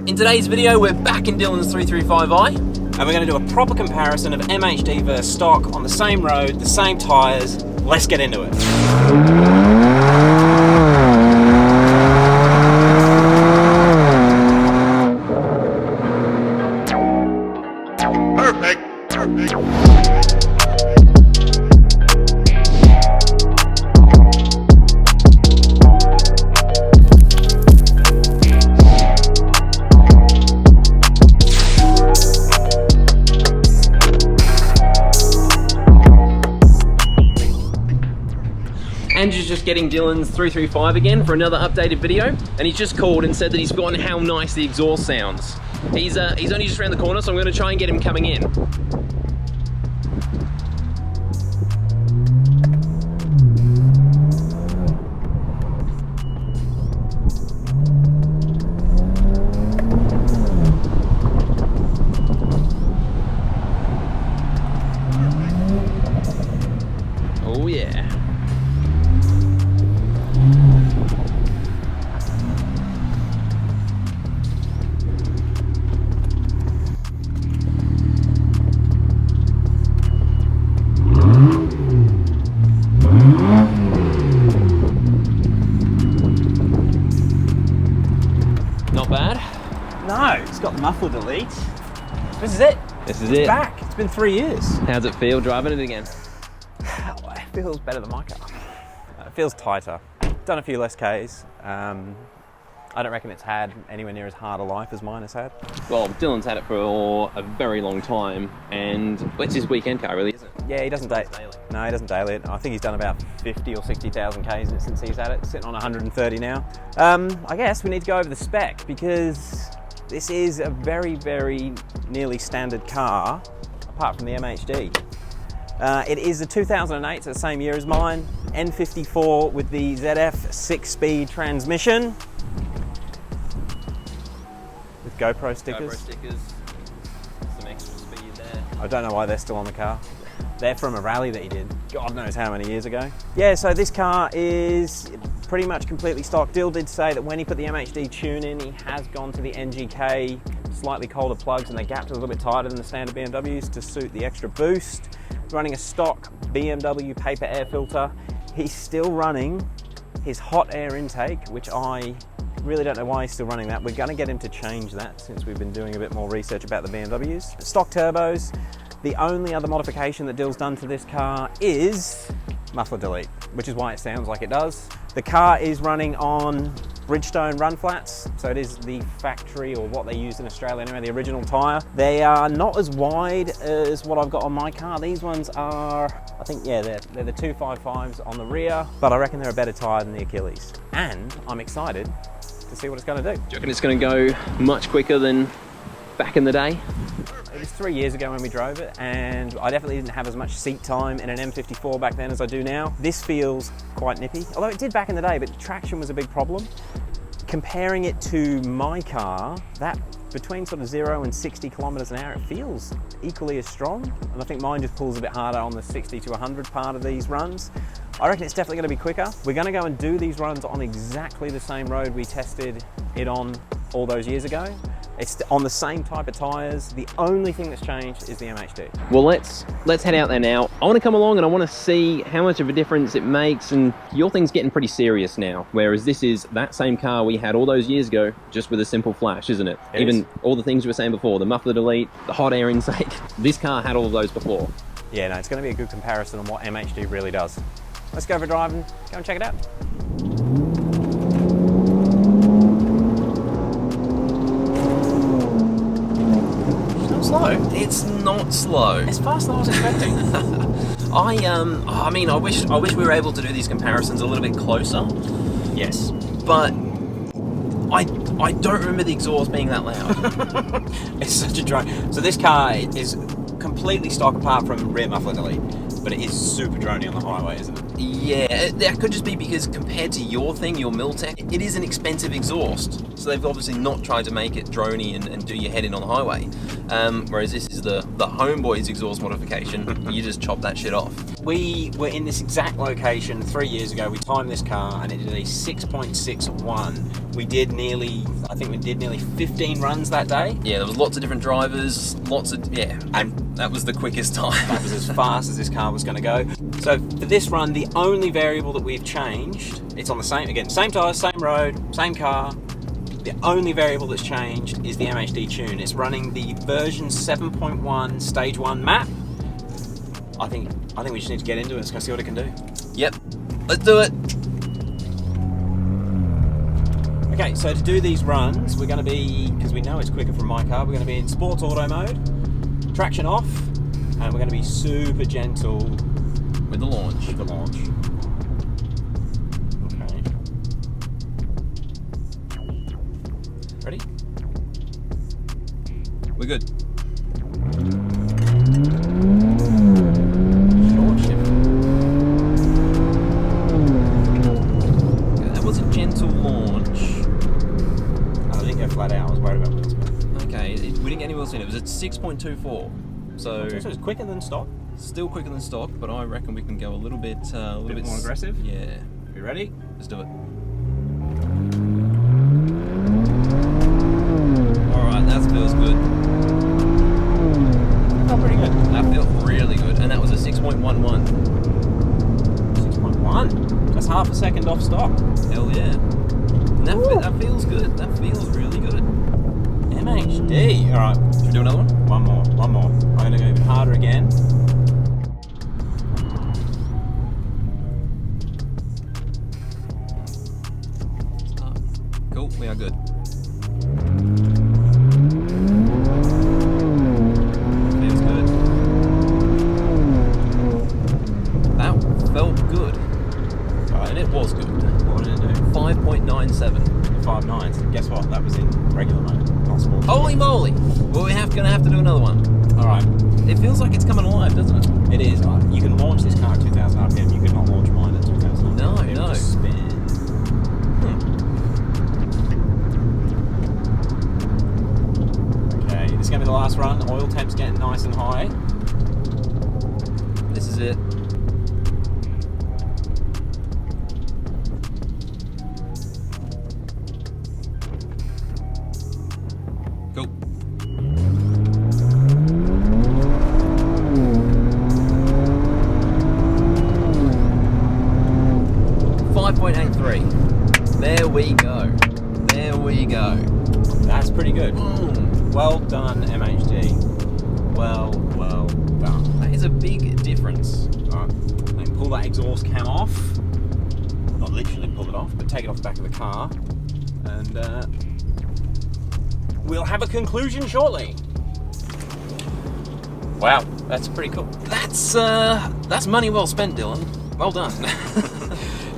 In today's video, we're back in Dylan's 335i. And we're going to do a proper comparison of MHD versus stock on the same road, the same tyres. Let's get into it. Perfect. Andrew's just getting Dylan's 335 again for another updated video, and he's just called and said that he's forgotten how nice the exhaust sounds. He's only just around the corner, so I'm going to try and get him coming in. Oh yeah. Not bad. No, it's got the muffler delete. This is it. This is it. Back. It's been 3 years. How's it feel driving it again? It feels better than my car. It feels tighter. Done a few less Ks. I don't reckon it's had anywhere near as hard a life as mine has had. Well, Dylan's had it for a very long time, and it's his weekend car, really, isn't it? Yeah, he doesn't daily. No, he doesn't daily it. I think he's done about 50 or 60,000 Ks since he's had it, sitting on 130 now. I guess we need to go over the spec because this is a very, very nearly standard car, apart from the MHD. It is a 2008, so the same year as mine. N54 with the ZF 6-speed transmission. With GoPro stickers. GoPro stickers, some extra speed there. I don't know why they're still on the car. They're from a rally that he did, God knows how many years ago. Yeah, so this car is pretty much completely stock. Dill did say that when he put the MHD tune in, he has gone to the NGK, slightly colder plugs, and the gaps are a little bit tighter than the standard BMWs to suit the extra boost. Running a stock BMW paper air filter. He's still running his hot air intake, which I really don't know why he's still running that. We're going to get him to change that since we've been doing a bit more research about the BMWs. Stock turbos. The only other modification that Dill's done to this car is muffler delete, which is why it sounds like it does. The car is running on Bridgestone run flats, so it is the factory, or what they use in Australia anyway, the original tyre. They are not as wide as what I've got on my car. These ones are, I think, yeah, they're the 255s on the rear, but I reckon they're a better tyre than the Achilles. And I'm excited to see what it's going to do. Do you reckon it's going to go much quicker than back in the day? It was 3 years ago when we drove it, and I definitely didn't have as much seat time in an M54 back then as I do now. This feels quite nippy, although it did back in the day, but traction was a big problem. Comparing it to my car, that between sort of 0 and 60 kilometers an hour, it feels equally as strong. And I think mine just pulls a bit harder on the 60 to 100 part of these runs. I reckon it's definitely going to be quicker. We're going to go and do these runs on exactly the same road we tested it on all those years ago. It's on the same type of tyres. The only thing that's changed is the MHD. Well, let's head out there now. I want to come along and I want to see how much of a difference it makes, and your thing's getting pretty serious now, whereas this is that same car we had all those years ago, just with a simple flash, isn't it? Even all the things we were saying before, the muffler delete, the hot air intake, this car had all of those before. Yeah, no, it's going to be a good comparison on what MHD really does. Let's go for a drive and go and check it out. Slow. It's not slow. It's faster than I was expecting. I mean, I wish we were able to do these comparisons a little bit closer. Yes. But I don't remember the exhaust being that loud. It's such a drone. So this car is completely stock apart from rear muffler delete. but it is super drony on the highway, isn't it? Yeah, that could just be because compared to your thing, your Miltech, it is an expensive exhaust. So they've obviously not tried to make it drony and do your head in on the highway. Whereas this is the Homeboys exhaust modification. You just chop that shit off. We were in this exact location 3 years ago. We timed this car and it did a 6.61. We did nearly 15 runs that day. Yeah, there was lots of different drivers, and that was the quickest time. That was as fast as this car was going to go. So for this run, the only variable that we've changed, it's on the same tyres, same road, same car. The only variable that's changed is the MHD tune. It's running the version 7.1 stage 1 map. I think we just need to get into it. Let's go see what it can do. Yep, let's do it. Okay, so to do these runs, we're going to be, because we know it's quicker from my car, we're going to be in sports auto mode, traction off, and we're going to be super gentle with the launch. Okay. Ready? We're good. Short shift. Okay, that was a gentle launch. I didn't go flat out. I was worried about wheel spin. Okay, we didn't get any wheel spin. It was at 6.24. So it's quicker than stock. Still quicker than stock, but I reckon we can go a little bit more aggressive. Yeah. You ready? Let's do it. Alright, that feels good. Oh, pretty good. That felt really good. And that was a 6.11. 6.1? That's half a second off stock. Hell yeah. And that feels good. That feels really good. MHD. Alright. Should we do another one? One more. I'm going to go even harder again. Cool, we are good. Feels good. That felt good. Right. And it was good. What did it do? 5.97. 5 nines. Guess what? That was in regular mode, not sports. Holy moly! Well, we're gonna have to do another one. Alright. It feels like it's coming alive, doesn't it? It is. You can launch this car at 2,000 RPM. You could not launch mine at 2,000 RPM. No. Just spin. Okay, this is going to be the last run. Oil temp's getting nice and high. This is it. Cool. There we go. There we go. That's pretty good. Boom. Well done, MHD. Well done. That is a big difference. Alright, then pull that exhaust cam off. Not literally pull it off, but take it off the back of the car. And we'll have a conclusion shortly. Wow, that's pretty cool. That's money well spent, Dylan. Well done.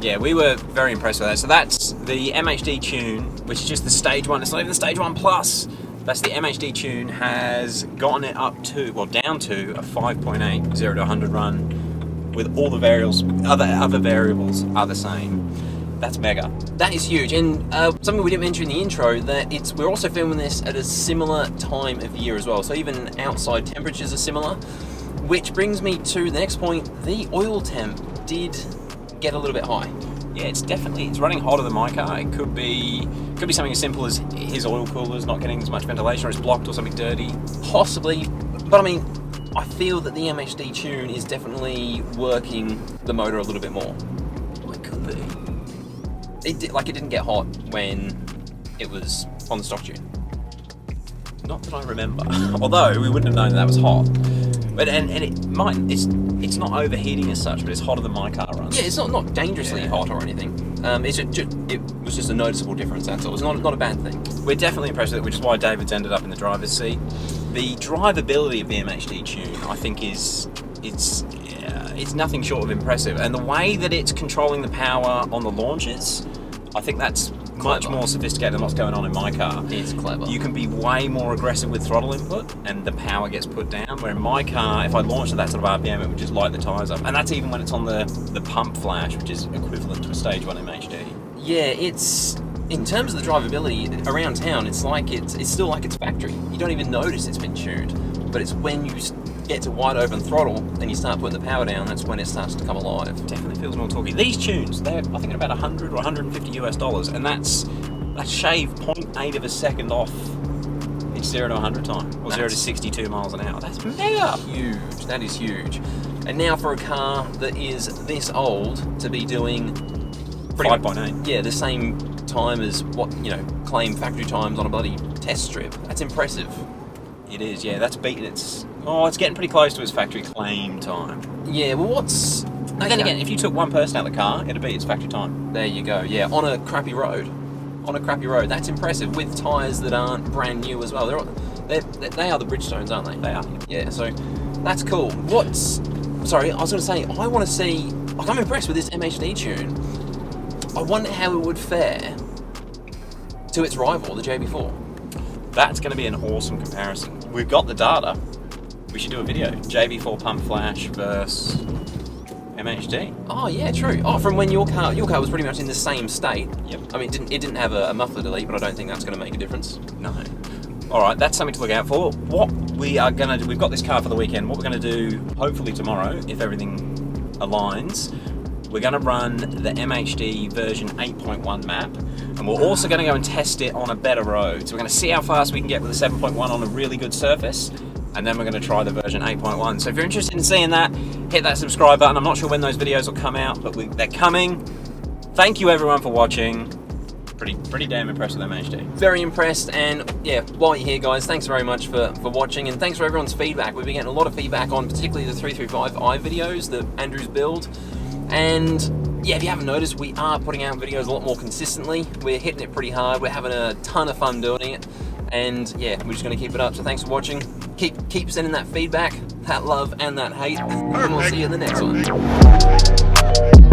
Yeah, we were very impressed with that. So that's the MHD tune, which is just the stage 1. It's not even the stage 1 plus. That's the MHD tune, has gotten it up to, well, down to a 5.8 0 to 100 run with all the variables, other variables are the same. That's mega. That is huge, and something we didn't mention in the intro, that we're also filming this at a similar time of year as well, so even outside temperatures are similar, which brings me to the next point. The oil temp did get a little bit high. Yeah, it's running hotter than my car. It could be something as simple as his oil cooler's not getting as much ventilation, or it's blocked, or something dirty. Possibly, but I mean, I feel that the MHD tune is definitely working the motor a little bit more. It could be. It didn't get hot when it was on the stock tune. Not that I remember. Although we wouldn't have known that was hot. But and it might. It's not overheating as such, but it's hotter than my car runs. Yeah, it's not dangerously hot or anything. It was just a noticeable difference. That's all. It's not a bad thing. We're definitely impressed with it, which is why David's ended up in the driver's seat. The drivability of the MHD tune, I think, it's nothing short of impressive, and the way that it's controlling the power on the launches, I think that's much Clever. more sophisticated than what's going on in my car. It's clever. You can be way more aggressive with throttle input and the power gets put down, where in my car, if I launched at that sort of RPM, it would just light the tyres up. And that's even when it's on the pump flash, which is equivalent to a stage 1 MHD. Yeah, it's... In terms of the drivability around town, it's still like it's factory. You don't even notice it's been tuned. But it's when you get to wide open throttle and you start putting the power down, that's when it starts to come alive. Definitely feels more torquey. These tunes, they're I think about $100 or $150 US, and that's shave 0.8 of a second off its 0 to 100 time, or 0 to 62 miles an hour. That's mega Huge. That is huge. And now for a car that is this old to be doing 5.8. Yeah, the same time as what, claim factory times on a bloody test strip. That's impressive. It is, yeah. That's beating its. Oh, it's getting pretty close to its factory claim time. Yeah, well, what's... But then again, if you took one person out of the car, it'd beat its factory time. There you go, yeah, on a crappy road. That's impressive, with tyres that aren't brand new as well. They are the Bridgestones, aren't they? They are. Yeah, so that's cool. Sorry, I was going to say, I want to see... Like, I'm impressed with this MHD tune. I wonder how it would fare to its rival, the JB4. That's going to be an awesome comparison. We've got the data. We should do a video. JB4 pump flash versus MHD. Oh yeah, true. Oh, from when your car was pretty much in the same state. Yep. I mean, it didn't have a muffler delete, but I don't think that's going to make a difference. No. All right, that's something to look out for. What we are going to do, we've got this car for the weekend. What we're going to do, hopefully tomorrow, if everything aligns, we're going to run the MHD version 8.1 map, and we're also going to go and test it on a better road. So we're going to see how fast we can get with the 7.1 on a really good surface, and then we're going to try the version 8.1. So if you're interested in seeing that, hit that subscribe button. I'm not sure when those videos will come out, but they're coming. Thank you everyone for watching. Pretty damn impressed with MHD. Very impressed, and yeah, while you're here, guys, thanks very much for watching, and thanks for everyone's feedback. We've been getting a lot of feedback on particularly the 335i videos that Andrew's build. And yeah, if you haven't noticed, we are putting out videos a lot more consistently. We're hitting it pretty hard. We're having a ton of fun doing it. And yeah, we're just going to keep it up. So thanks for watching. Keep sending that feedback, that love, and that hate. And we'll see you in the next one.